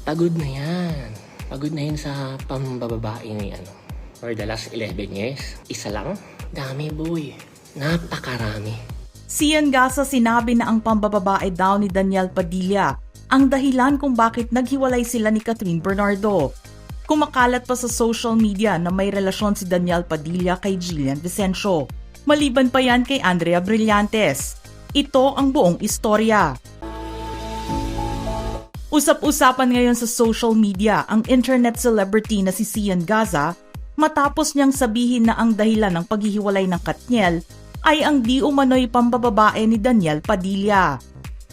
Pagod na yan. Pagod na yun sa pambababae ni For the last 11 years. Isa lang? Dami boy. Napakarami. Sian Gaza sinabi na ang pambababae daw ni Danielle Padilla ang dahilan kung bakit naghiwalay sila ni Catherine Bernardo. Kumakalat pa sa social media na may relasyon si Danielle Padilla kay Jillian Vicencio. Maliban pa yan kay Andrea Brillantes. Ito ang buong istorya. Usap-usapan ngayon sa social media ang internet celebrity na si Sian Gaza matapos niyang sabihin na ang dahilan ng paghihiwalay ng Katniel ay ang di umano'y pambababae ni Danielle Padilla.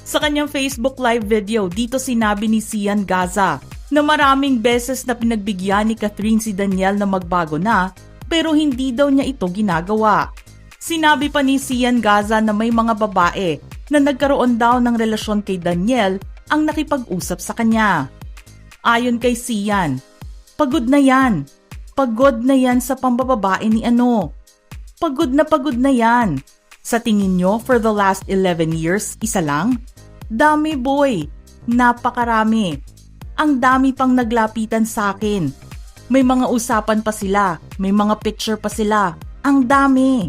Sa kanyang Facebook live video, dito sinabi ni Sian Gaza na maraming beses na pinagbigyan ni Catherine si Danielle na magbago na pero hindi daw niya ito ginagawa. Sinabi pa ni Sian Gaza na may mga babae na nagkaroon daw ng relasyon kay Danielle ang nakipag-usap sa kanya. Ayon kay Sian, pagod na yan. Pagod na yan sa pambababae ni Pagod na yan. Sa tingin nyo, for the last 11 years, isa lang? Dami boy. Napakarami. Ang dami pang naglapitan sa akin. May mga usapan pa sila. May mga picture pa sila. Ang dami.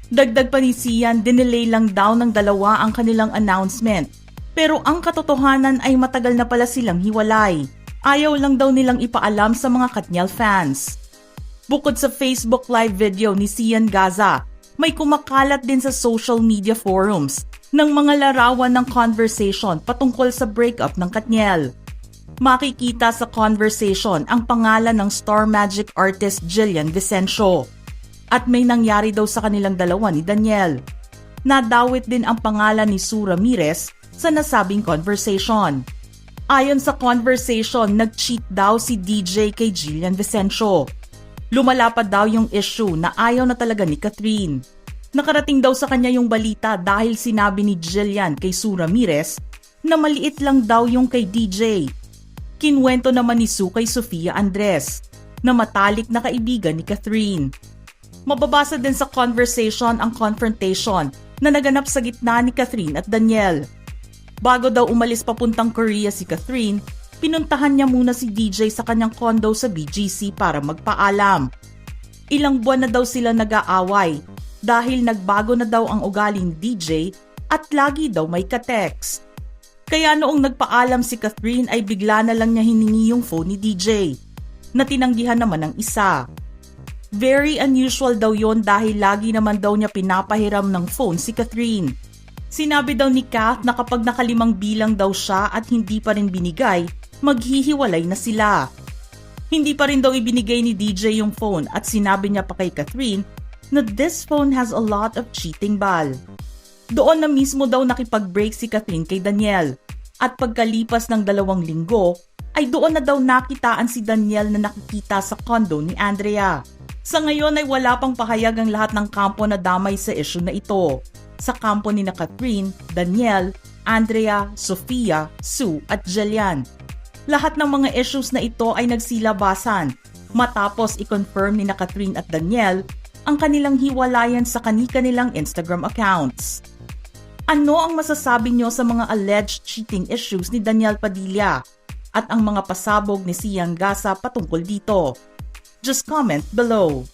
Dagdag pa ni Sian, dinelay lang daw ng dalawa ang kanilang announcement. Pero ang katotohanan ay matagal na pala silang hiwalay. Ayaw lang daw nilang ipaalam sa mga Katniel fans. Bukod sa Facebook live video ni Sian Gaza, may kumakalat din sa social media forums ng mga larawan ng conversation patungkol sa breakup ng Katniel. Makikita sa conversation ang pangalan ng star magic artist Jillian Vicencio. At may nangyari daw sa kanilang dalawa ni Danielle. Nadawit din ang pangalan ni Sue Ramirez sa nasabing conversation. Ayon sa conversation, nag-cheat daw si DJ kay Jillian Vicencio. Lumalapad daw yung issue na ayaw na talaga ni Catherine. Nakarating daw sa kanya yung balita dahil sinabi ni Jillian kay Sue Ramirez na maliit lang daw yung kay DJ. Kinwento naman ni Sue kay Sofia Andres na matalik na kaibigan ni Catherine. Mababasa din sa conversation ang confrontation na naganap sa gitna ni Catherine at Danielle. Bago daw umalis papuntang Korea si Catherine, pinuntahan niya muna si DJ sa kanyang condo sa BGC para magpaalam. Ilang buwan na daw sila nag-aaway dahil nagbago na daw ang ugali ni DJ at lagi daw may ka-text. Kaya noong nagpaalam si Catherine ay bigla na lang niya hiningi yung phone ni DJ na tinanggihan naman ng isa. Very unusual daw yon dahil lagi naman daw niya pinapahiram ng phone si Catherine. Sinabi daw ni Kath na kapag nakalimang bilang daw siya at hindi pa rin binigay, maghihiwalay na sila. Hindi pa rin daw ibinigay ni DJ yung phone at sinabi niya pa kay Catherine na this phone has a lot of cheating bal. Doon na mismo daw nakipag-break si Catherine kay Danielle at pagkalipas ng 2 linggo ay doon na daw nakitaan si Danielle na nakikita sa condo ni Andrea. Sa ngayon ay wala pang pahayag ang lahat ng kampo na damay sa issue na ito. Sa kampo ni na Catherine, Danielle, Andrea, Sofia, Sue at Jillian. Lahat ng mga issues na ito ay nagsilabasan matapos i-confirm ni na Catherine at Danielle ang kanilang hiwalayan sa kani-kanilang Instagram accounts. Ano ang masasabi nyo sa mga alleged cheating issues ni Danielle Padilla at ang mga pasabog ni Sian Gaza patungkol dito? Just comment below.